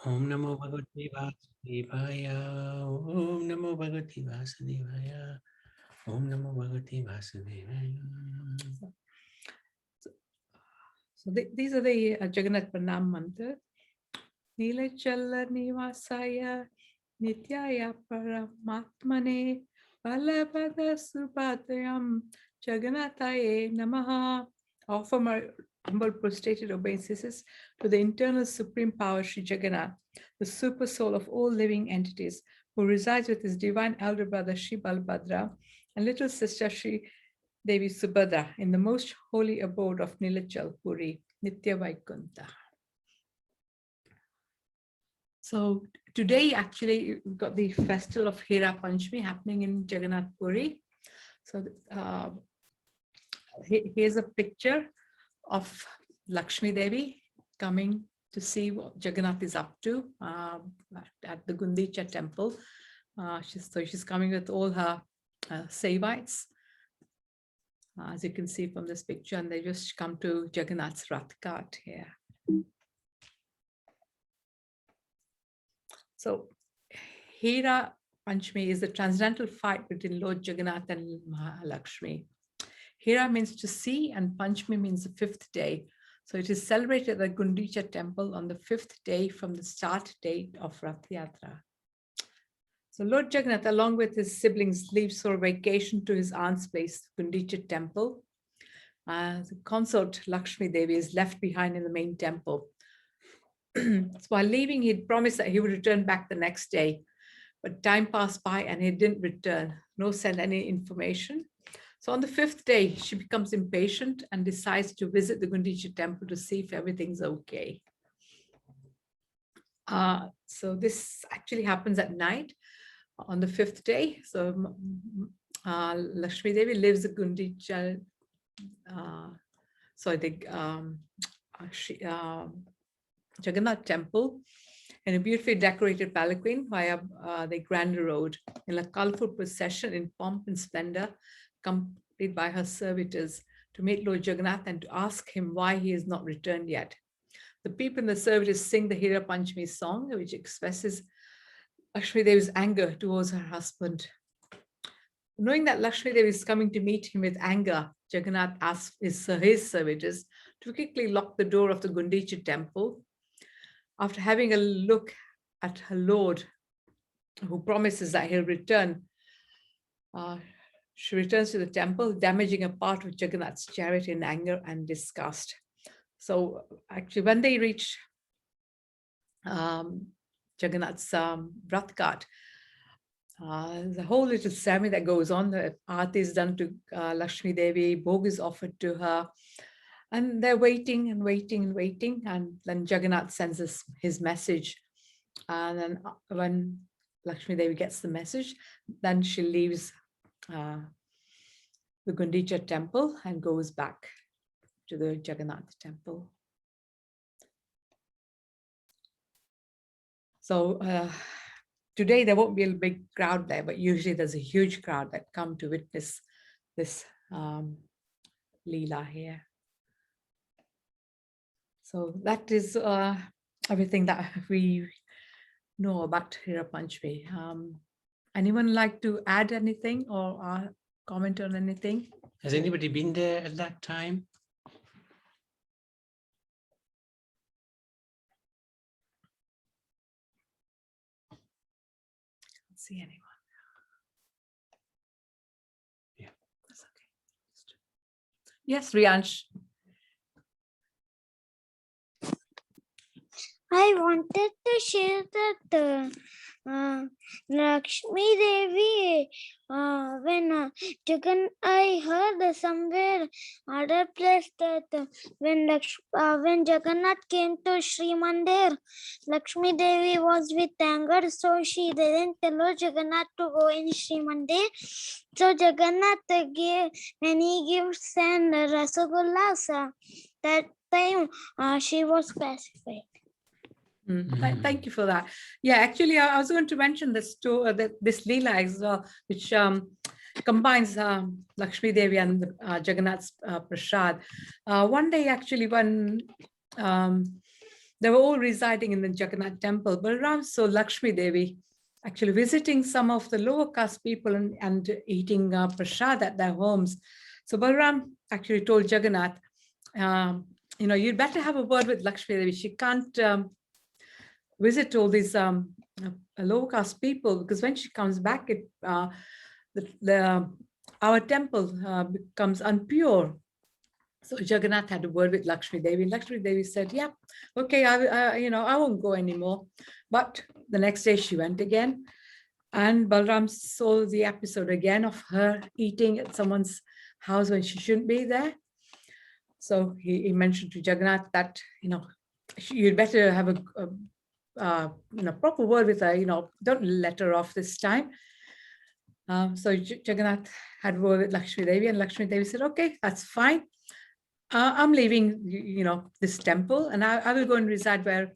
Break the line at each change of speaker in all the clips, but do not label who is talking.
Om Namo Bhagavate Vasudevaya. Om Namo Bhagavate Vasudevaya. Om Namo Bhagavate Vasudevaya.
So these are the Jagannath Pranam mantra. Nilachala Nivasaya Nityaya Paramatmane Balapada Subhadayam Jagannathaye Namaha. Offer my humble prostrated obeisances to the eternal supreme power Sri Jagannath, the super soul of all living entities, who resides with his divine elder brother Sri Balabhadra and little sister Sri Devi Subhadra in the most holy abode of Nilachal Puri, Nitya Vaikunta. So today, actually, we've got the festival of Hera Panchami happening in Jagannath Puri. So here's a picture of Lakshmi Devi coming to see what Jaganath is up to at the Gundicha temple. She's coming with all her Sevites, as you can see from this picture, and they just come to Jaganath's Rath cart here. So Hera Panchami is the transcendental fight between Lord Jagannath and Mahalakshmi. Hera means to see and Panchami means the fifth day. So it is celebrated at the Gundicha temple on the fifth day from the start date of Rath Yatra. So Lord Jaganath, along with his siblings, leaves for a vacation to his aunt's place, Gundicha temple. The consort Lakshmi Devi is left behind in the main temple. So while leaving, he'd promised that he would return back the next day, but time passed by and he didn't return, nor send any information. So on the fifth day, she becomes impatient and decides to visit the Gundicha temple to see if everything's okay. So this actually happens at night on the fifth day. So Lakshmi Devi lives at Gundicha, Jagannath temple in a beautifully decorated palanquin via the Grand Road in a colorful procession in pomp and splendor, accompanied by her servitors, to meet Lord Jagannath and to ask him why he has not returned yet. The people in the servitors sing the Hera Panchami song, which expresses Lakshmi Devi's anger towards her husband. Knowing that Lakshmi Devi is coming to meet him with anger, Jagannath asks his servitors to quickly lock the door of the Gundicha temple. After having a look at her lord, who promises that he'll return, she returns to the temple, damaging a part of Jagannath's chariot in anger and disgust. So actually, when they reach Jagannath's Rath cart, the whole little ceremony that goes on, the aarti is done to Lakshmi Devi, bhog is offered to her, and they're waiting and waiting and waiting, and then Jaganath sends us his message. And then when Lakshmi Devi gets the message, then she leaves the Gundicha temple and goes back to the Jaganath temple. So today there won't be a big crowd there, but usually there's a huge crowd that come to witness this Leela here. So that is everything that we know about Hera Panchami. Anyone like to add anything or comment on anything?
Has anybody been there at that time?
Can't see anyone.
Yeah.
That's okay. Yes, Riansh.
I wanted to share that Lakshmi Devi, when I heard somewhere other place that when Jagannath came to Sri Mandir, Lakshmi Devi was with anger, so she didn't allow Jagannath to go in Sri Mandir. So Jagannath gave many gifts and rasagullas. That time she was pacified.
Thank you for that. Yeah, actually, I was going to mention this Leela as well, which combines Lakshmi Devi and Jagannath's Prasad. One day, actually, when they were all residing in the Jagannath temple. Balram saw Lakshmi Devi actually visiting some of the lower caste people and eating prasad at their homes. So Balram actually told Jagannath, you'd better have a word with Lakshmi Devi. She can't visit all these lower caste people, because when she comes back, our temple becomes impure. So Jaganath had a word with Lakshmi Devi. Lakshmi Devi said, yeah, okay, I won't go anymore. But the next day she went again. And Balram saw the episode again of her eating at someone's house when she shouldn't be there. So he mentioned to Jaganath that, you'd better have a proper word with her, don't let her off this time. So Jaganath had a word with Lakshmi Devi, and Lakshmi Devi said, okay, that's fine. I'm leaving, this temple, and I will go and reside where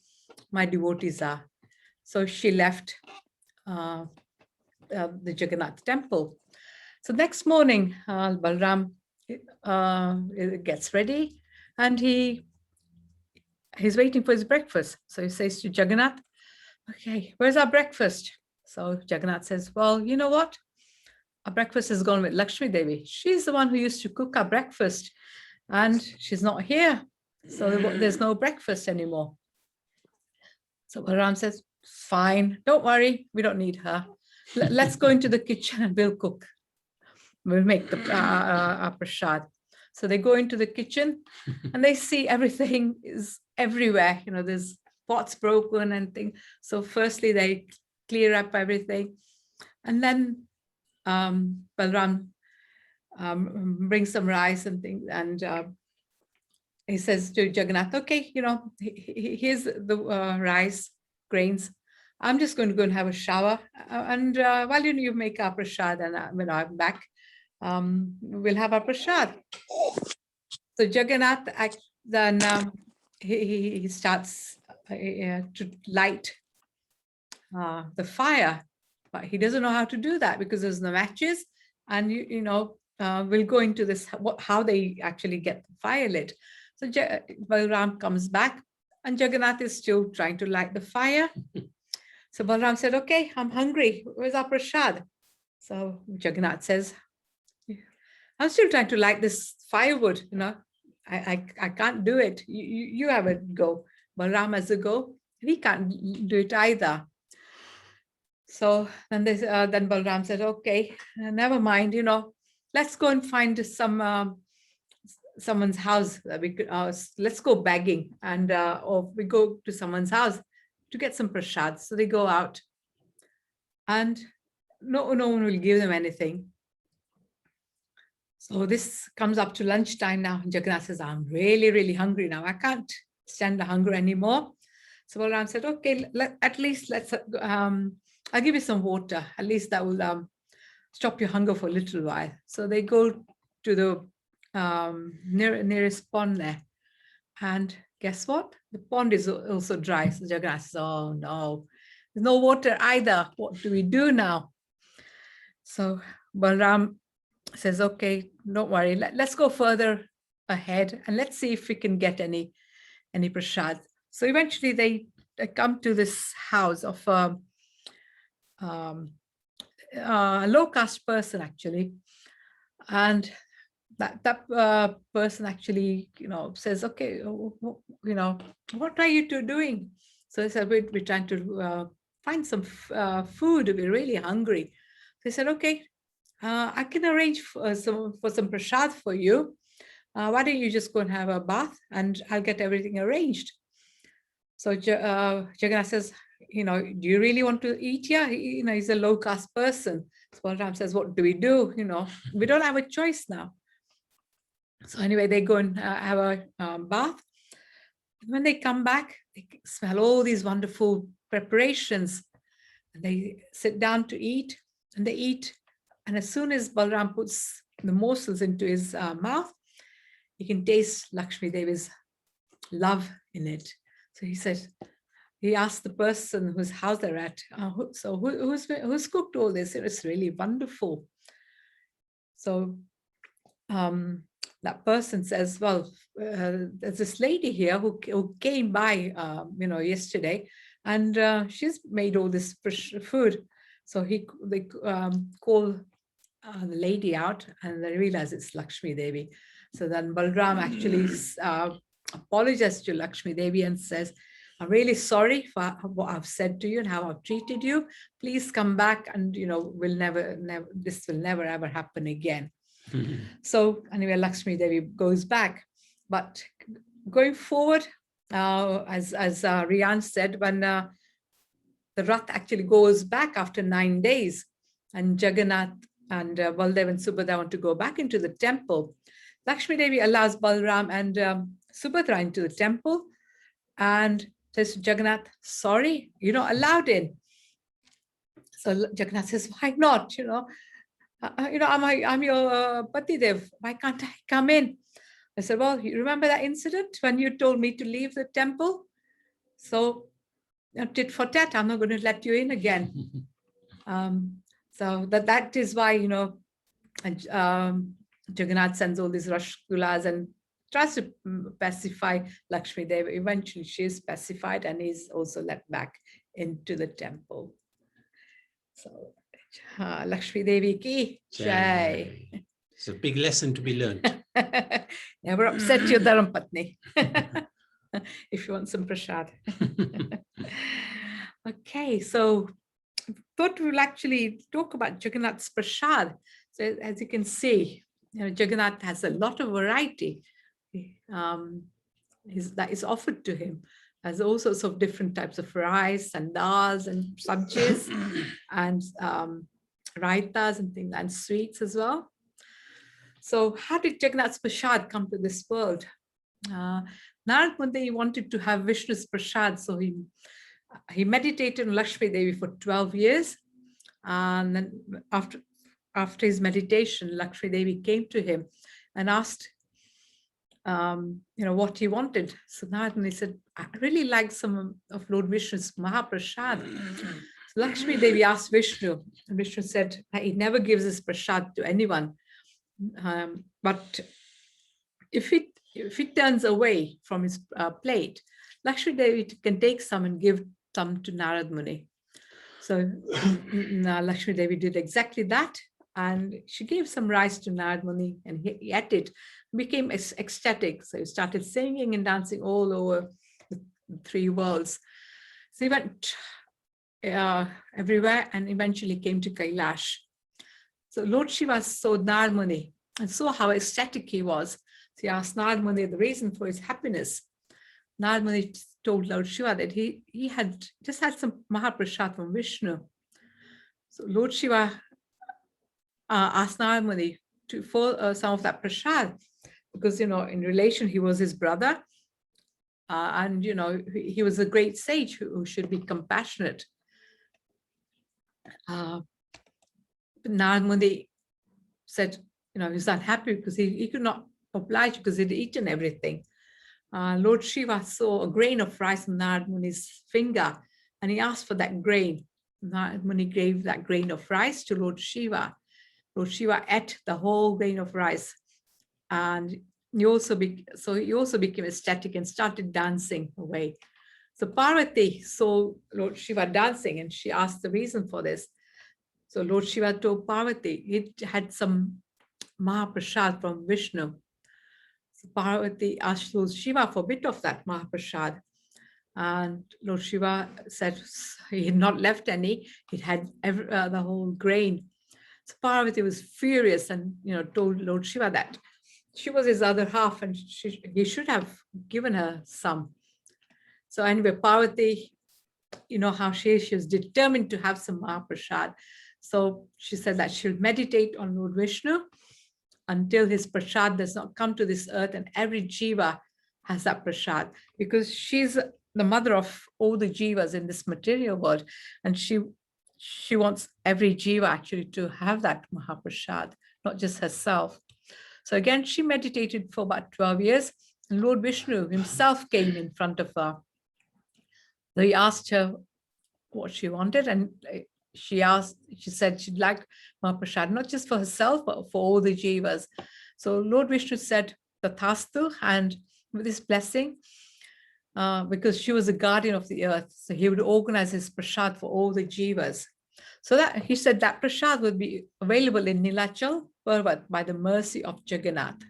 my devotees are. So she left the Jagannath temple. So next morning, Balram gets ready, and he's waiting for his breakfast. So he says to Jagannath, okay, where's our breakfast? So Jagannath says, well, you know what? Our breakfast has gone with Lakshmi Devi. She's the one who used to cook our breakfast, and she's not here. So there's no breakfast anymore. So Balram says, fine, don't worry, we don't need her. Let's go into the kitchen and we'll cook. We'll make the prasad. So they go into the kitchen and they see everything is everywhere. There's pots broken and things. So firstly, they clear up everything. And then Balram brings some rice and things. And he says to Jaganath, okay, here's the rice, grains. I'm just going to go and have a shower. And while you make our prasad, and when I'm back, we'll have our prasad. So Jaganath then he starts to light the fire, but he doesn't know how to do that because there's no matches. And we'll go into this how they actually get the fire lit. So Balram comes back, and Jaganath is still trying to light the fire. So Balram said, okay, I'm hungry. Where's our prasad? So Jaganath says, I'm still trying to light this firewood, I can't do it. You have a go. Balram has a go. He can't do it either. So then Balram said, okay, never mind, let's go and find someone's house. Let's go begging, and or we go to someone's house to get some prasad. So they go out, and no one will give them anything. So this comes up to lunchtime now. Jaganath says, I'm really, really hungry now. I can't stand the hunger anymore. So Balram said, okay, at least let's, I'll give you some water. At least that will stop your hunger for a little while. So they go to the nearest pond there. And guess what? The pond is also dry. So Jaganath says, oh no, there's no water either. What do we do now? So Balram says, okay, don't worry. Let's go further ahead and let's see if we can get any prasad. So eventually they come to this house of a low caste person actually, and that person actually says, okay, what are you two doing? So they said, we're trying to find some food. We're really hungry. They said, okay, I can arrange for some prasad for you. Why don't you just go and have a bath and I'll get everything arranged. So Jaganath says, do you really want to eat here? He's a low caste person. So Balram says, what do? We don't have a choice now. So anyway, they go and have a bath. And when they come back, they smell all these wonderful preparations. And they sit down to eat, and they eat. And as soon as Balram puts the morsels into his mouth, he can taste Lakshmi Devi's love in it. So he asked the person whose house they're at, so who's cooked all this? It's really wonderful. So that person says, well, there's this lady here who came by, yesterday, and she's made all this food. So they call the lady out, and they realize it's Lakshmi Devi. So then Balram actually apologizes to Lakshmi Devi and says, I'm really sorry for what I've said to you and how I've treated you. Please come back, and this will never ever happen again. So anyway, Lakshmi Devi goes back. But going forward, as Rian said, when the Rath actually goes back after 9 days, and Jagannath and Baldev and Subhadra want to go back into the temple, Lakshmi Devi allows Balram and Subhadra into the temple and says to Jagannath, sorry, you're not allowed in. So Jagannath says, why not? I'm your Patidev. Why can't I come in? I said, well, you remember that incident when you told me to leave the temple? So tit for tat, I'm not going to let you in again. So that is why, Jagannath sends all these Rasgullas and tries to pacify Lakshmi Devi. Eventually, she is pacified and is also let back into the temple. So, Lakshmi Devi ki jai.
It's a big lesson to be learned.
Never upset your Dharmapatni. If you want some prasad. Okay, so thought we'll actually talk about Jagannath's prasad. So as you can see, Jagannath has a lot of variety that is offered to him. There's all sorts of different types of rice and dals and sabjis and raitas and things, and sweets as well. So how did Jagannath's prasad come to this world? Narad Muni wanted to have Vishnu's prasad, so he meditated on Lakshmi Devi for 12 years. And then after his meditation, Lakshmi Devi came to him and asked, what he wanted. So Narad Muni said, I really like some of Lord Vishnu's Mahaprasad. So Lakshmi Devi asked Vishnu, and Vishnu said he never gives his prasad to anyone. But if it turns away from his plate, Lakshmi Devi can take some and give some to Narad Muni. So Lakshmi Devi did exactly that, and she gave some rice to Narad Muni, and he ate it, became ecstatic. So he started singing and dancing all over the 3 worlds. So he went everywhere and eventually came to Kailash. So Lord Shiva saw Narad Muni and saw how ecstatic he was. So he asked Narad Muni the reason for his happiness. Narad Muni told Lord Shiva that he had just had some Mahaprasad from Vishnu. So Lord Shiva asked Narad Muni for some of that prasad, because, in relation, he was his brother. And, he was a great sage who should be compassionate. Narad Muni said, he's unhappy because he could not oblige because he'd eaten everything. Lord Shiva saw a grain of rice on Narad Muni's finger, and he asked for that grain. Narad Muni gave that grain of rice to Lord Shiva. Lord Shiva ate the whole grain of rice, and he also became ecstatic and started dancing away. So Parvati saw Lord Shiva dancing, and she asked the reason for this. So Lord Shiva told Parvati it had some Mahaprasad from Vishnu. So Parvati asked Lord Shiva for a bit of that Mahaprasad, and Lord Shiva said he had not left any. He had the whole grain. So Parvati was furious and told Lord Shiva that she was his other half and he should have given her some. So anyway, Parvati, how she was determined to have some Mahaprasad. So she said that she'll meditate on Lord Vishnu until his prasad does not come to this earth, and every jiva has that prasad, because she's the mother of all the jivas in this material world, and she wants every jiva actually to have that Mahaprasad, not just herself. So again, she meditated for about 12 years, and Lord Vishnu himself came in front of her. So he asked her what she wanted, and she said she'd like Mahaprasad, not just for herself, but for all the jivas. So Lord Vishnu said Tathastu, and with this blessing, because she was the guardian of the earth, so he would organize his prasad for all the jivas. So that he said that prasad would be available in Nilachal Parvat by the mercy of Jagannath.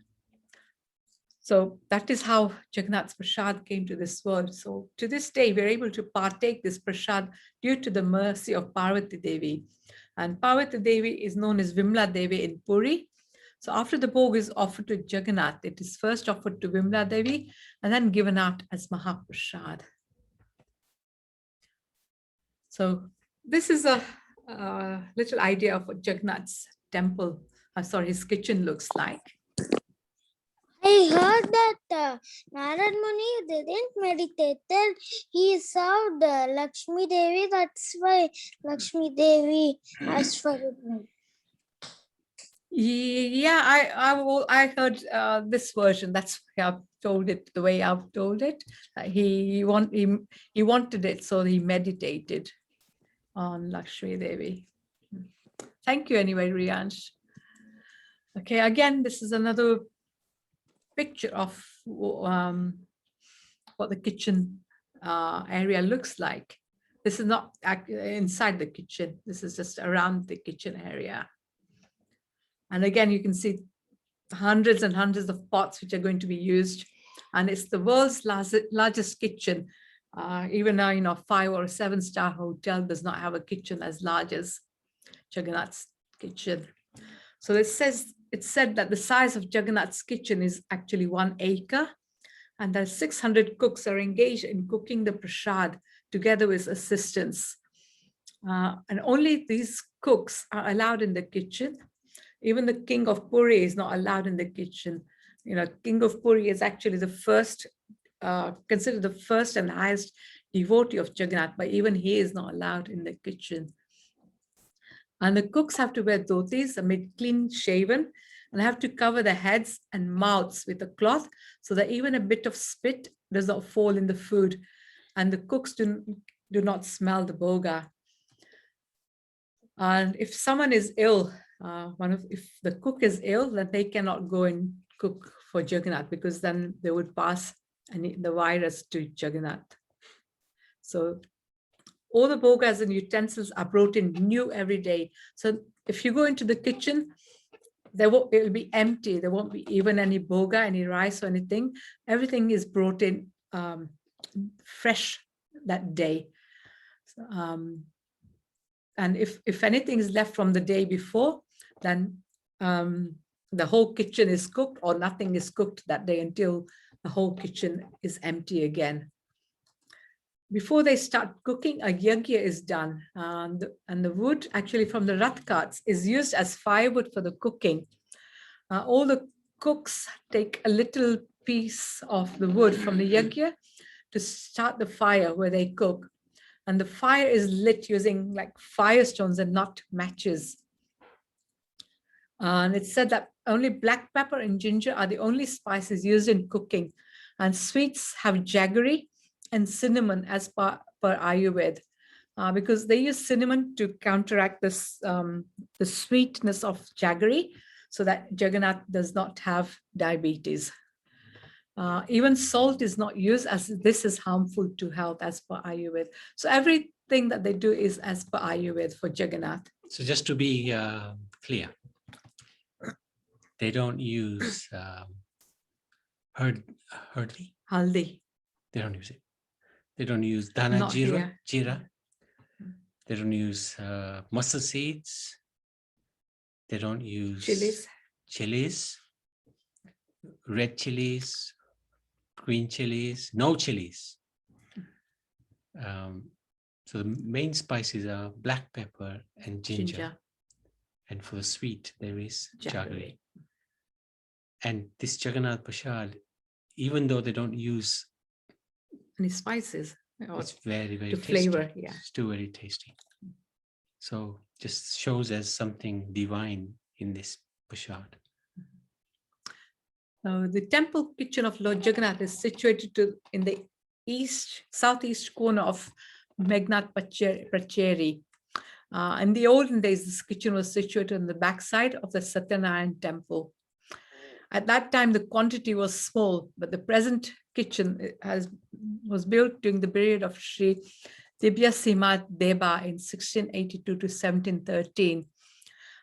So that is how Jagannath's prasad came to this world. So to this day, we're able to partake this prasad due to the mercy of Parvati Devi. And Parvati Devi is known as Vimla Devi in Puri. So after the bhog is offered to Jagannath, it is first offered to Vimla Devi and then given out as Mahaprasad. So this is a little idea of what Jagannath's temple, his kitchen looks like.
I heard that Narad Muni didn't meditate till he served Lakshmi Devi. That's why Lakshmi Devi asked for it.
Yeah, I heard this version. That's why I've told it the way I've told it. He wanted it, so he meditated on Lakshmi Devi. Thank you anyway, Riyansh. Okay, again, this is another picture of what the kitchen area looks like. This is not inside the kitchen. This is just around the kitchen area. And again, you can see hundreds and hundreds of pots which are going to be used. And it's the world's largest kitchen. Even now, 5 or 7-star hotel does not have a kitchen as large as Jagannath's kitchen. So it's said that the size of Jagannath's kitchen is actually 1 acre. And that 600 cooks are engaged in cooking the prasad together with assistants. And only these cooks are allowed in the kitchen. Even the king of Puri is not allowed in the kitchen. King of Puri is actually the first, considered the first and highest devotee of Jagannath, but even he is not allowed in the kitchen. And the cooks have to wear dhotis, made clean shaven, and have to cover their heads and mouths with a cloth so that even a bit of spit does not fall in the food. And the cooks do not smell the bhoga. And if someone is ill, if the cook is ill, then they cannot go and cook for Jaganath, because then they would pass the virus to Jaganath. So all the bhogas and utensils are brought in new every day. So if you go into the kitchen, it will be empty. There won't be even any bhoga, any rice or anything. Everything is brought in fresh that day. And if anything is left from the day before, then the whole kitchen is cooked, or nothing is cooked that day until the whole kitchen is empty again. Before they start cooking, a yagya is done. And the wood actually from the rath carts is used as firewood for the cooking. All the cooks take a little piece of the wood from the yagya to start the fire where they cook. And the fire is lit using like firestones and not matches. And it's said that only black pepper and ginger are the only spices used in cooking. And sweets have jaggery and cinnamon as per Ayurveda, because they use cinnamon to counteract this the sweetness of jaggery, so that Jaganath does not have diabetes. Even salt is not used, as this is harmful to health as per Ayurveda. So everything that they do is as per Ayurveda for Jaganath.
So just to be clear, they don't use
Haldi.
They don't use it. They don't use dana
Not
jira.
here.
They don't use mustard seeds. They don't use chilies, red chilies, green chilies, no chilies. So the main spices are black pepper and ginger. And for the sweet, there is jaggery. And this Jagannath Prasad, even though they don't use
any spices,
it's very, very
to
tasty.
Flavor, yeah.
It's still very tasty. So just shows as something divine in this prasad.
The temple kitchen of Lord Jaganath is situated in the southeast corner of Megnath Pacheri. In the olden days, this kitchen was situated on the backside of the Satyanarayan temple. At that time, the quantity was small, but the present kitchen was built during the period of Sri Dibya Sima Deba in 1682 to 1713.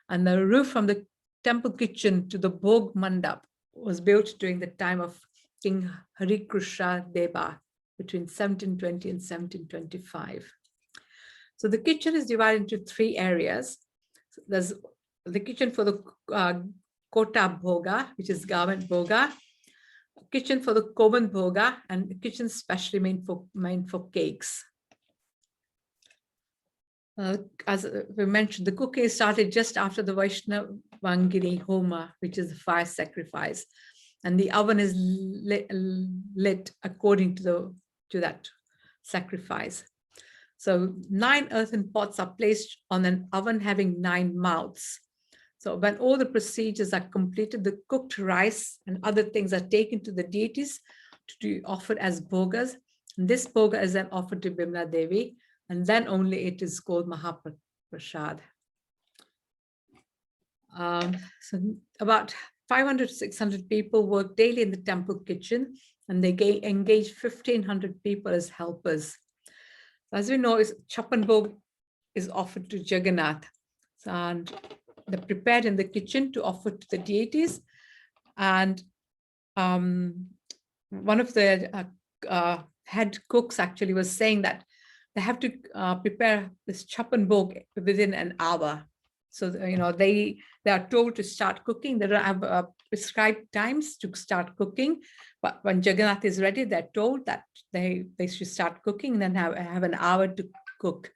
And the roof from the temple kitchen to the Bhog Mandap was built during the time of King Harikrishna Deba between 1720 and 1725. So the kitchen is divided into 3 areas. So there's the kitchen for the Kota Bhoga, which is garment Bhoga, kitchen for the Koban Bhoga, and the kitchen specially meant for cakes. As we mentioned, the cooking started just after the Vaishnavangini Homa, which is the fire sacrifice, and the oven is lit according to that sacrifice. So 9 earthen pots are placed on an oven having 9 mouths. So when all the procedures are completed, the cooked rice and other things are taken to the deities to be offered as bhogas. And this bhoga is then offered to Bimla Devi, and then only it is called Mahaprasad. So about 500 to 600 people work daily in the temple kitchen, and they engage 1,500 people as helpers. As we know, Chapan Bhog is offered to Jaganath, and they're prepared in the kitchen to offer to the deities. And one of the head cooks actually was saying that they have to prepare this Chapan Bhog within an hour. So, they are told to start cooking. They don't have prescribed times to start cooking. But when Jaganath is ready, they're told that they should start cooking and then have an hour to cook.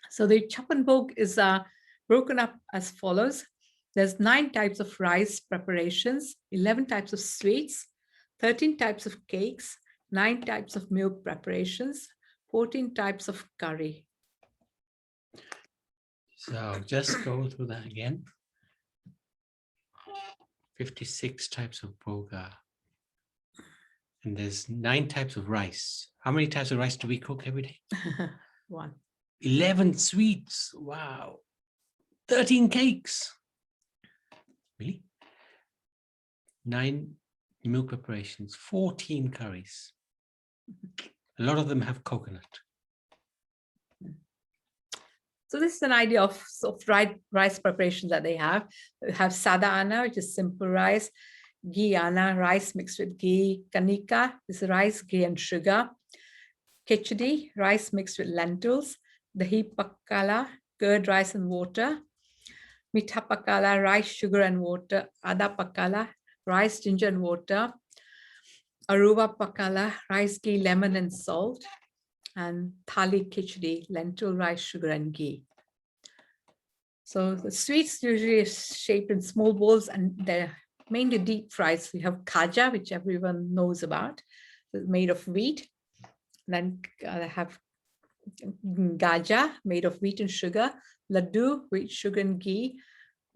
So the Chapan Bhog is broken up as follows. There's 9 types of rice preparations, 11 types of sweets, 13 types of cakes, 9 types of milk preparations, 14 types of curry.
So just go through that again. 56 types of bhoga. And there's 9 types of rice. How many types of rice do we cook every day?
1.
11 sweets. Wow. 13 cakes. Really? 9 milk preparations, 14 curries. A lot of them have coconut.
So this is an idea of rice preparations that they have. They have sada ana, which is simple rice, ghee ana, rice mixed with ghee, kanika, this is rice, ghee and sugar, khichdi, rice mixed with lentils, dahi pakala, curd, rice and water, mitha pakala, rice, sugar and water, ada pakala, rice, ginger and water, aruva pakala, rice, ghee, lemon and salt, and thali khichdi, lentil, rice, sugar and ghee. So the sweets usually is shaped in small balls and they're mainly deep fried. So you have khaja, which everyone knows about, it's made of wheat. Then I have gaja, made of wheat and sugar, laddu, wheat, sugar and ghee,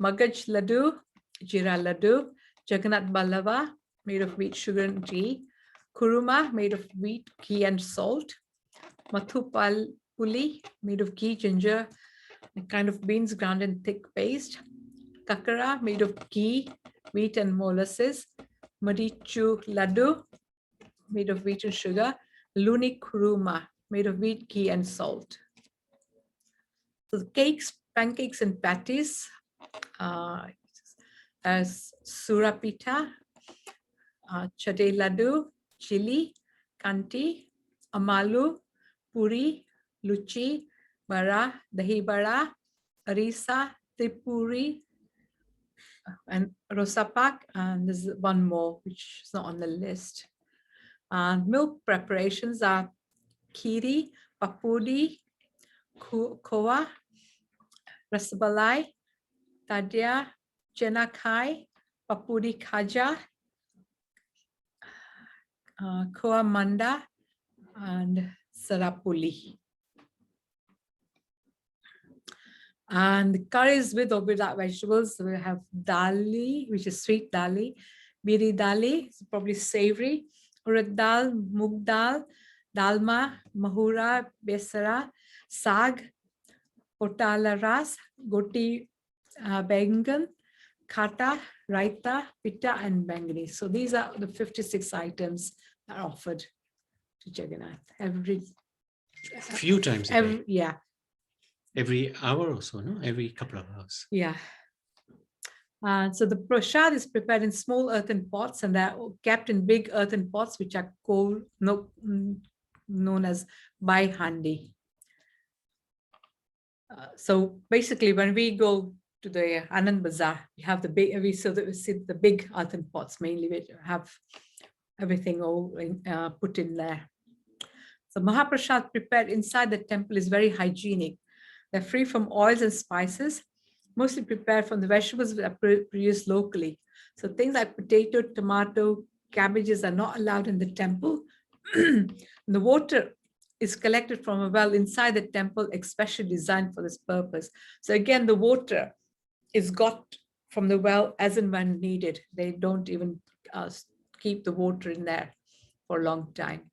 magaj laddu, jira laddu, Jagannath balava, made of wheat, sugar and ghee, kuruma, made of wheat, ghee and salt, mathupal puli, made of ghee, ginger, and kind of beans ground in thick paste, kakara, made of ghee, wheat and molasses, marichu laddu, made of wheat and sugar, luni kuruma, made of wheat, ghee and salt. So the cakes, pancakes and patties, as surapita, chade laddu, chili, kanti, amalu, puri, luchi, bara, dahi bara, arisa, tripuri, and rosapak, and there's one more which is not on the list. Milk preparations are kiri, papudi, koa, rasabalai, tadia, jenakai, papudi khaja, koa manda, and sarapuli. And the curries with or without vegetables, we have dali, which is sweet dali, biri dali, it's probably savory, urad dal, mug dal, dalma, mahura, besara, sag, potala ras, goti bengan, khata, raita, pitta, and bangani. So these are the 56 items that are offered to Jagannath every
few times a day.
Yeah.
Every hour or so, no? Every couple of hours.
Yeah. So the prasad is prepared in small earthen pots, and they're kept in big earthen pots, which are known as Bai Handi. So basically, when we go to the Anand Bazaar, we have the big, we see the big earthen pots mainly, which have everything all put in there. So Mahaprasad prepared inside the temple is very hygienic. They're free from oils and spices, mostly prepared from the vegetables that are produced locally. So things like potato, tomato, cabbages are not allowed in the temple. The water is collected from a well inside the temple, especially designed for this purpose. So again, the water is got from the well as and when needed. They don't even keep the water in there for a long time.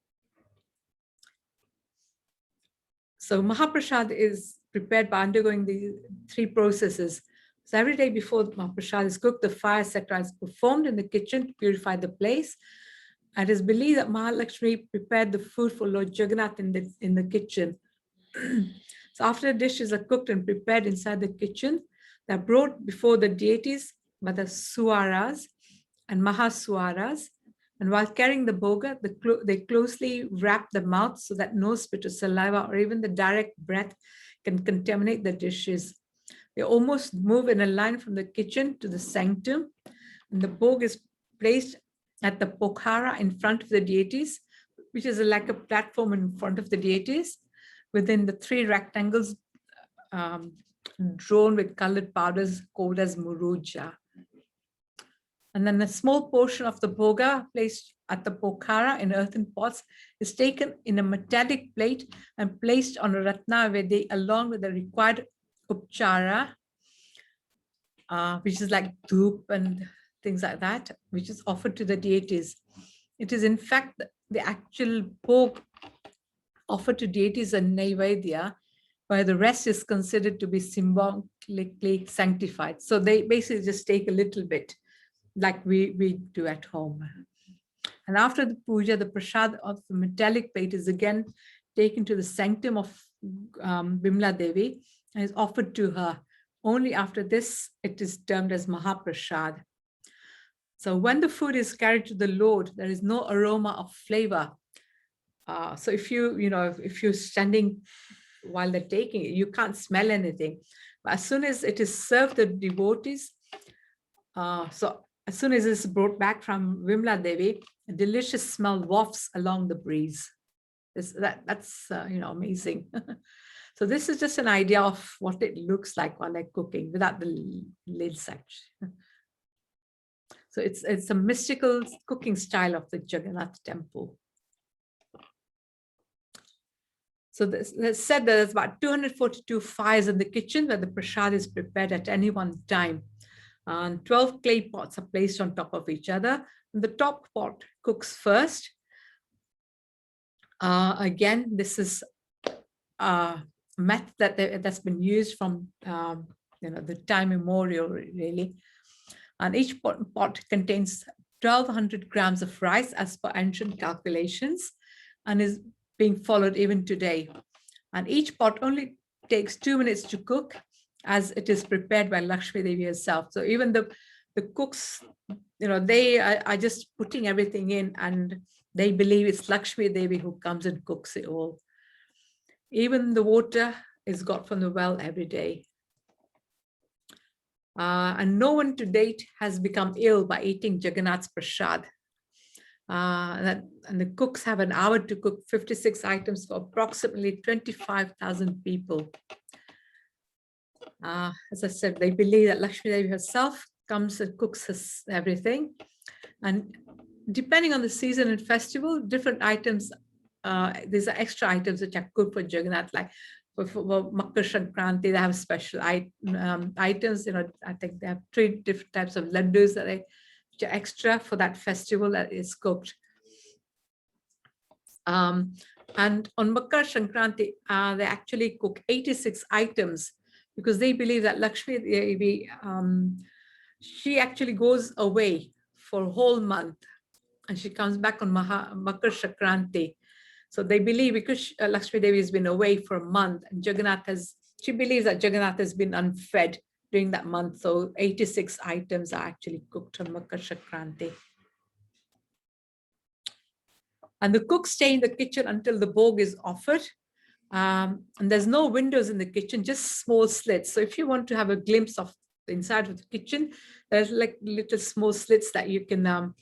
So Mahaprasad is prepared by undergoing the 3 processes. So every day before the Mahaprasad is cooked, the fire etc. is performed in the kitchen to purify the place. And it is believed that Mahalakshmi prepared the food for Lord Jaganath in the kitchen. So after the dishes are cooked and prepared inside the kitchen, they're brought before the deities by the Suaras and Mahasuaras. And while carrying the bhoga, they closely wrap the mouth so that no spit of saliva or even the direct breath can contaminate the dishes. They almost move in a line from the kitchen to the sanctum, and the bhoga is placed at the pokhara in front of the deities, which is like a platform in front of the deities, within the 3 rectangles drawn with colored powders called as muruja. And then a small portion of the bhoga placed at the pokhara in earthen pots is taken in a metallic plate and placed on a ratnavedi along with the required upchara, which is like dhoop and things like that, which is offered to the deities. It is in fact the actual bhog offered to deities and Naivedya, where the rest is considered to be symbolically sanctified. So they basically just take a little bit, like we do at home. And after the puja, the prasad of the metallic plate is again taken to the sanctum of Bimla Devi and is offered to her. Only after this, it is termed as Mahaprasad. So when the food is carried to the Lord, there is no aroma of flavor. So if you're standing while they're taking it, you can't smell anything. But as soon as it is served the devotees, so as soon as it's brought back from Vimla Devi, a delicious smell wafts along the breeze. That's amazing. So this is just an idea of what it looks like while they're cooking without the lids actually. So it's a mystical cooking style of the Jagannath temple. So let's said that there's about 242 fires in the kitchen where the prasad is prepared at any one time. And 12 clay pots are placed on top of each other. And the top pot cooks first. Again, this is a method that's been used from the time immemorial, really. And each pot contains 1,200 grams of rice as per ancient calculations, and is being followed even today. And each pot only takes 2 minutes to cook, as it is prepared by Lakshmi Devi herself. So even the cooks, they are just putting everything in, and they believe it's Lakshmi Devi who comes and cooks it all. Even the water is got from the well every day. And no one to date has become ill by eating Jagannath's prasad. And the cooks have an hour to cook 56 items for approximately 25,000 people. As I said, they believe that Lakshmi Devi herself comes and cooks everything. And depending on the season and festival, different items, these are extra items which are cooked for Jaganath, like for Makar Sankranti, they have special items. I think they have 3 different types of laddus which are extra for that festival that is cooked. And on Makar Sankranti, they actually cook 86 items because they believe that Lakshmi Devi she actually goes away for a whole month, and she comes back on Makar Sankranti. So they believe because Lakshmi Devi has been away for a month, and she believes that Jaganath has been unfed during that month. So 86 items are actually cooked on Makar Sankranti. And the cooks stay in the kitchen until the bhog is offered. And there's no windows in the kitchen, just small slits. So if you want to have a glimpse of the inside of the kitchen, there's like little small slits that you can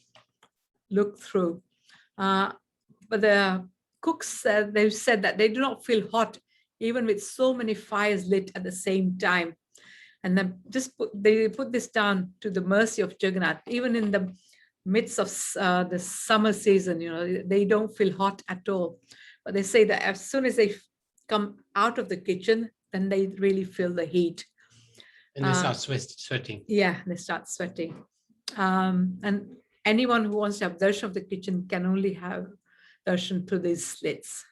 look through. But the cooks, they've said that they do not feel hot, even with so many fires lit at the same time. And then they put this down to the mercy of Jagannath. Even in the midst of the summer season, they don't feel hot at all. But they say that as soon as they come out of the kitchen, then they really feel the heat.
And they start sweating.
Yeah, they start sweating. And anyone who wants to have darshan of the kitchen can only have darshan through these slits.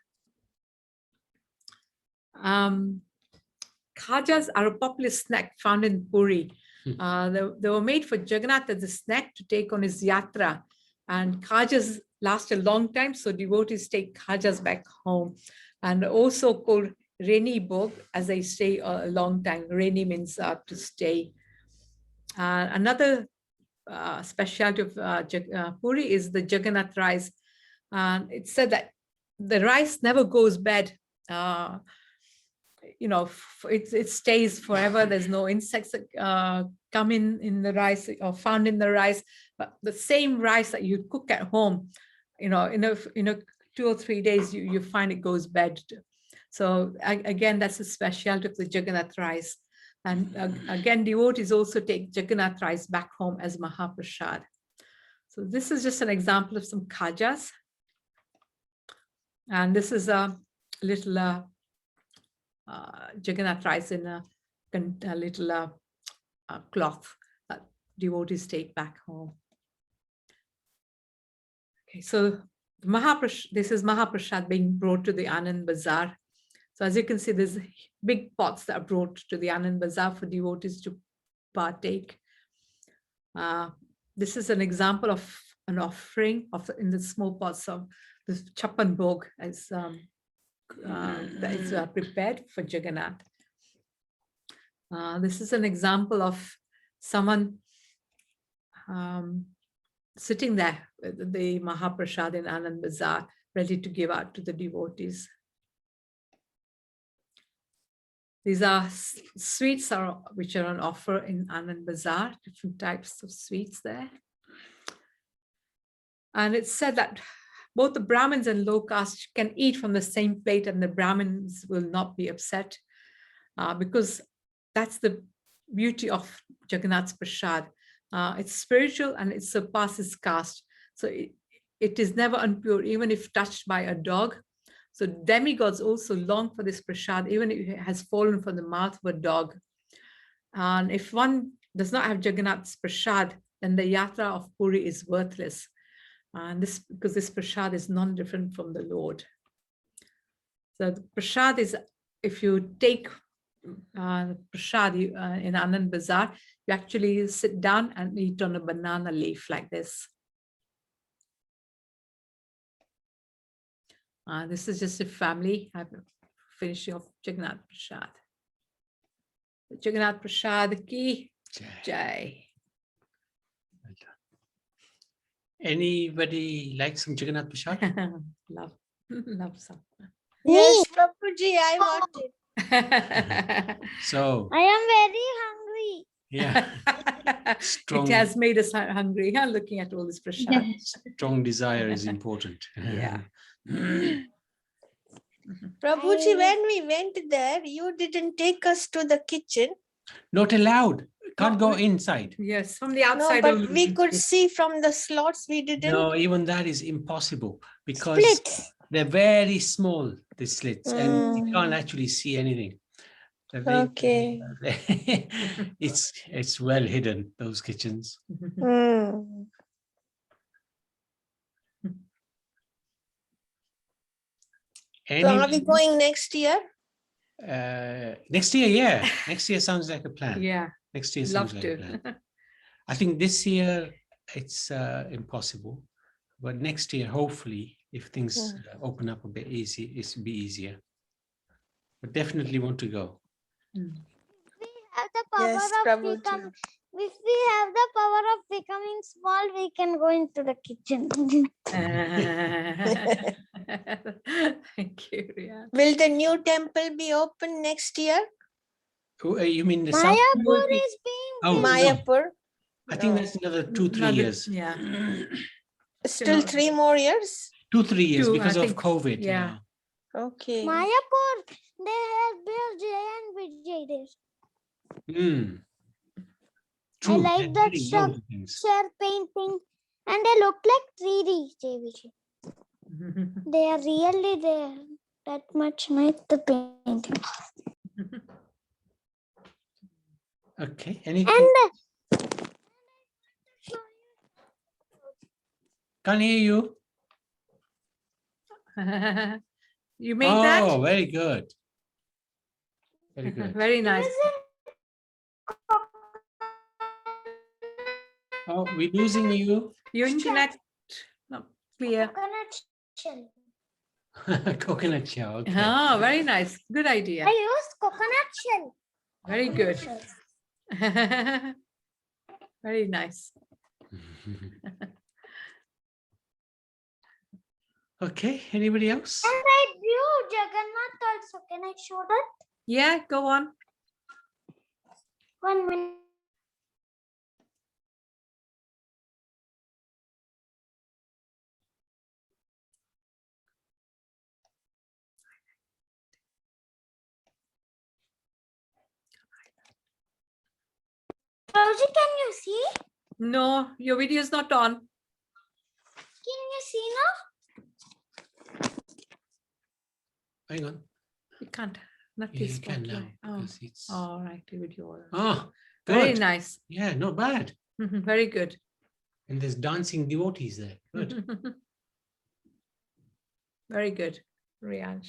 Khajas are a popular snack found in Puri. They were made for Jaganath as a snack to take on his yatra. And khajas last a long time, so devotees take khajas back home. And also called Reni Bhog, as they stay a long time. Reni means to stay. Another specialty of Puri is the Jagannath rice. It's said that the rice never goes bad. It stays forever. There's no insects that come in the rice or found in the rice. But the same rice that you cook at home, in a 2 or 3 days, you find it goes bad. So again, that's a specialty of the Jagannath rice. And again, devotees also take Jagannath rice back home as Mahaprasad. So this is just an example of some khajas. And this is a little Jagannath rice in a little cloth that devotees take back home. Okay, so this is Mahaprasad being brought to the Anand Bazaar. So as you can see, there's big pots that are brought to the Anand Bazaar for devotees to partake. This is an example of an offering in the small pots of the Chapan Bhog as that is prepared for Jaganath. This is an example of someone sitting there with the Mahaprasad in Anand Bazaar, ready to give out to the devotees. These are sweets which are on offer in Anand Bazaar, different types of sweets there. And it's said that both the Brahmins and low caste can eat from the same plate, and the Brahmins will not be upset because that's the beauty of Jagannath's Prasad. It's spiritual and it surpasses caste. So it is never impure, even if touched by a dog. So demigods also long for this Prasad, even if it has fallen from the mouth of a dog. And if one does not have Jagannath's Prasad, then the yatra of Puri is worthless. And because this Prasad is non-different from the Lord. So the Prasad is, if you take Prasad in Anand Bazaar, you actually sit down and eat on a banana leaf like this. This is just a family. I'm finishing off Jagannath Prasad. Jagannath Prasad ki jai.
Anybody like some Jagannath Prasad?
Love some.
Yes, Prabhuji, I want it.
So
I am very hungry.
yeah,
It has made us hungry, looking at all this Prasad.
strong desire is important.
Yeah.
Prabhuji, when we went there, you didn't take us to the kitchen.
Not allowed. Can't go inside.
Yes, from the
No,
outside.
but
only.
we could see from the slots. We didn't.
No, even that is impossible because
Splits.
they're very small, the slits, and you can't actually see anything.
Okay.
It's well hidden, those kitchens.
Mm. So are we going next year?
Next year, yeah. Next year sounds like a plan.
Yeah.
Next year
Love
sounds like
to.
a plan. I think this year it's impossible, but next year, hopefully, if things open up a bit easy, it'll be easier. But definitely want to go.
We have the power
Yes,
of
Prabhuji.
becoming. If we have the power of becoming small, we can go into the kitchen.
Thank you, Riya.
Will the new temple be open next year?
Oh, you mean the south?
Mayapur is being
Oh,
built.
no.
Mayapur?
I think
No.
that's another 2-3
Another-
years.
yeah.
Still
know-
3 more years?
2-3 years
2,
because
I
of
think,
COVID.
yeah.
Okay.
Mayapur, they have built Jay and Vijay there.
Mm.
I
True.
like
they're
that
doing loads of things.
structure painting, and they look like 3D, Jay Vijay. They are really there. That much nice, the painting.
Okay. Anything?
And
Can't hear you.
You made that?
Oh, very good. Very good.
Very nice.
Oh, we're losing you.
Your internet not clear.
coconut shell.
Coconut shell. Okay.
Oh, very nice. Good idea.
I used coconut shell.
Very good. Very nice.
Okay. Anybody else?
And I drew Jagannath also. Can I show that?
Yeah, go on.
1 minute. Rosie, can you see?
No, your video is not on.
Can you see now?
Hang on.
You can't. Not
Yeah,
this
you can now.
spotlight. Oh,
Because it's...
all right. The video.
Oh,
Very
good.
nice.
Yeah, not bad.
Very good.
And there's dancing devotees there. Good.
Very good, Riyansh.